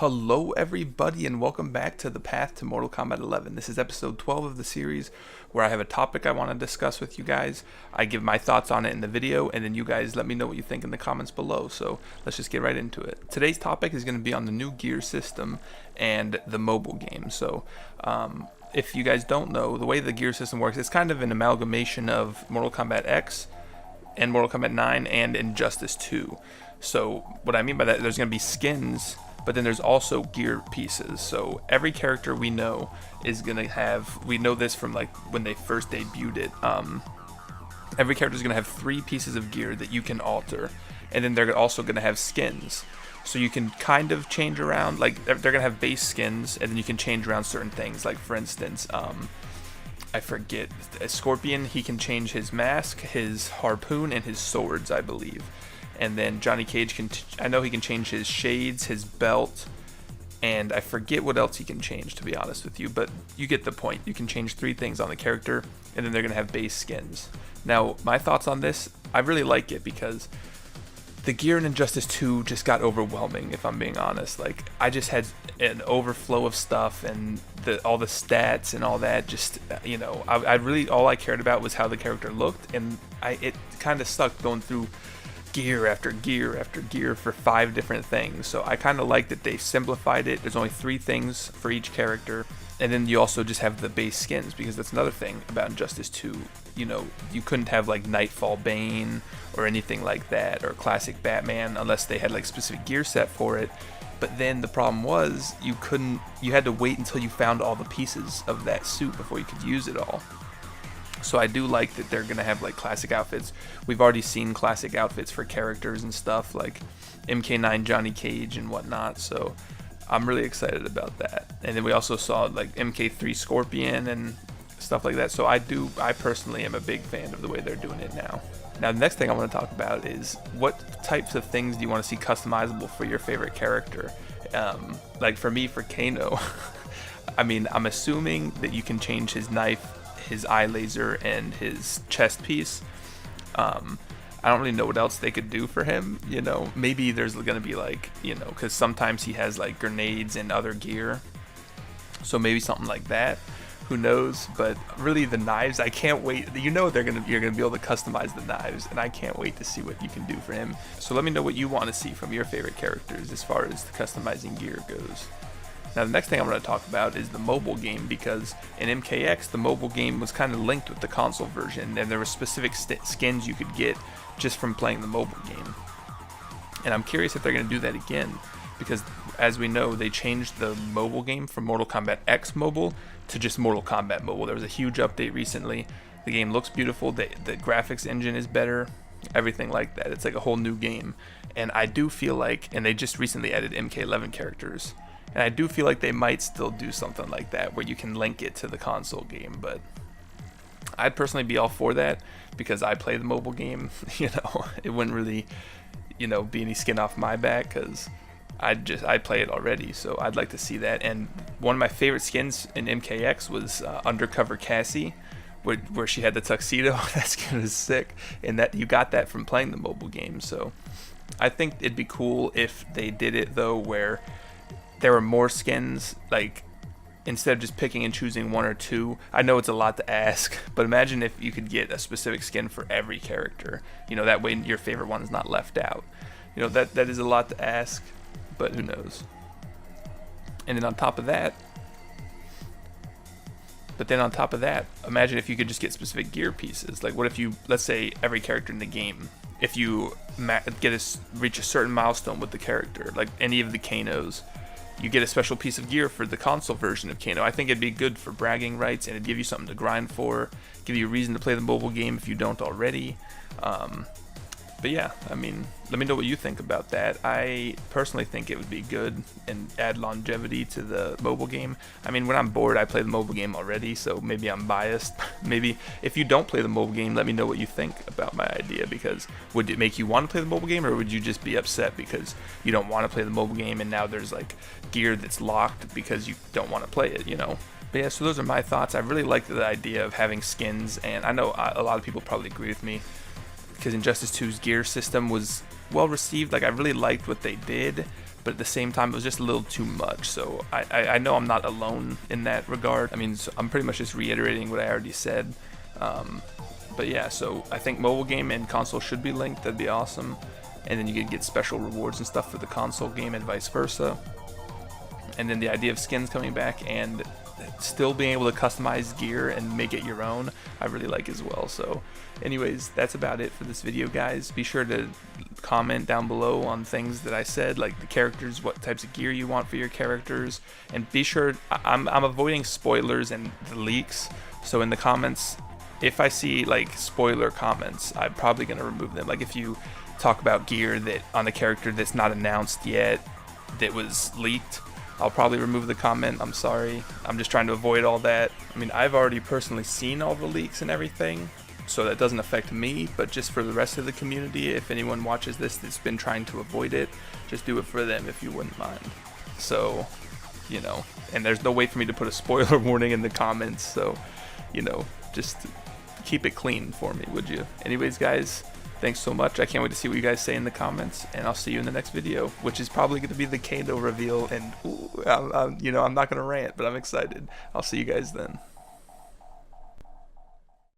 Hello everybody and welcome back to the path to Mortal Kombat 11. This is episode 12 of the series where I have a topic I want to discuss with you guys. I give my thoughts on it in the video and then you guys let me know what you think in the comments below. So let's just get right into it. Today's topic is going to be on the new gear system and the mobile game. So if you guys don't know, the way the gear system works, it's kind of an amalgamation of Mortal Kombat X and Mortal Kombat 9 and Injustice 2. So what I mean by that, there's going to be skins, but then there's also gear pieces. So every character we know is gonna have, we know this from like when they first debuted it, every character is gonna have 3 pieces of gear that you can alter, and then they're also gonna have skins. So you can kind of change around, like they're gonna have base skins, and then you can change around certain things. Like for instance, I forget, Scorpion, he can change his mask, his harpoon, and his swords, I believe. And then Johnny Cage can, I know he can change his shades, his belt, and I forget what else he can change, to be honest with you, but you get the point. You can change 3 things on the character, and then they're going to have base skins. Now, my thoughts on this, I really like it because the gear in Injustice 2 just got overwhelming, if I'm being honest. Like, I just had an overflow of stuff, and all the stats and all that, just, you know, I really, all I cared about was how the character looked, and it kind of sucked going through gear after gear after gear for 5 different things. So I kind of like that they simplified it. There's only 3 things for each character, and then you also just have the base skins, because that's another thing about Injustice 2. You know, you couldn't have like Nightfall Bane or anything like that, or Classic Batman, unless they had like specific gear set for it. But then the problem was you had to wait until you found all the pieces of that suit before you could use it all. So I do like that they're going to have like classic outfits. We've already seen classic outfits for characters and stuff like MK9 Johnny Cage and whatnot. So I'm really excited about that. And then we also saw like MK3 Scorpion and stuff like that. So I personally am a big fan of the way they're doing it now. Now the next thing I want to talk about is what types of things do you want to see customizable for your favorite character? Like for me, for Kano, I mean, I'm assuming that you can change his knife, his eye laser, and his chest piece. I don't really know what else they could do for him, you know. Maybe there's gonna be like, you know, because sometimes he has like grenades and other gear, so maybe something like that, who knows. But really the knives, I can't wait. You know, you're gonna be able to customize the knives, and I can't wait to see what you can do for him. So let me know what you want to see from your favorite characters as far as the customizing gear goes. Now the next thing I'm going to talk about is the mobile game, because in MKX the mobile game was kind of linked with the console version, and there were specific skins you could get just from playing the mobile game. And I'm curious if they're going to do that again, because as we know, they changed the mobile game from Mortal Kombat X Mobile to just Mortal Kombat Mobile. There was a huge update recently. The game looks beautiful, the graphics engine is better, everything like that. It's like a whole new game. And I do feel like, and they just recently added MK11 characters, and I do feel like they might still do something like that where you can link it to the console game. But I'd personally be all for that, because I play the mobile game. You know, it wouldn't really, you know, be any skin off my back, because I play it already. So I'd like to see that. And one of my favorite skins in MKX was Undercover Cassie, where she had the tuxedo. That skin was sick, and that you got that from playing the mobile game. So I think it'd be cool if they did it though, where there were more skins, like instead of just picking and choosing 1 or 2. I know it's a lot to ask, but imagine if you could get a specific skin for every character. You know, that way your favorite one's not left out. You know, that is a lot to ask, but who knows. And then on top of that, imagine if you could just get specific gear pieces. Like what if you, let's say every character in the game, if you reach a certain milestone with the character, like any of the Kanos, you get a special piece of gear for the console version of Kano. I think it'd be good for bragging rights, and it'd give you something to grind for, give you a reason to play the mobile game if you don't already. But yeah, I mean, let me know what you think about that. I personally think it would be good and add longevity to the mobile game. I mean, when I'm bored, I play the mobile game already, so maybe I'm biased. Maybe if you don't play the mobile game, let me know what you think about my idea, because would it make you want to play the mobile game, or would you just be upset because you don't want to play the mobile game and now there's like gear that's locked because you don't want to play it, you know? But yeah, so those are my thoughts. I really like the idea of having skins, and I know a lot of people probably agree with me, because Injustice 2's gear system was well received. Like, I really liked what they did, but at the same time it was just a little too much. So I know I'm not alone in that regard. I mean, so I'm pretty much just reiterating what I already said. But yeah, so I think mobile game and console should be linked. That'd be awesome. And then you could get special rewards and stuff for the console game and vice versa. And then the idea of skins coming back and still being able to customize gear and make it your own, I really like as well. So anyways, that's about it for this video, guys. Be sure to comment down below on things that I said, like the characters, what types of gear you want for your characters, and be sure, I'm avoiding spoilers and the leaks, so in the comments, if I see like spoiler comments, I'm probably going to remove them. Like if you talk about gear that on a character that's not announced yet, that was leaked, I'll probably remove the comment. I'm sorry. I'm just trying to avoid all that. I mean, I've already personally seen all the leaks and everything, so that doesn't affect me, but just for the rest of the community, if anyone watches this that's been trying to avoid it, just do it for them if you wouldn't mind. So, you know, and there's no way for me to put a spoiler warning in the comments, so, you know, just keep it clean for me, would you? Anyways, guys, thanks so much. I can't wait to see what you guys say in the comments, and I'll see you in the next video, which is probably going to be the Kano reveal, and ooh, you know, I'm not going to rant, but I'm excited. I'll see you guys then.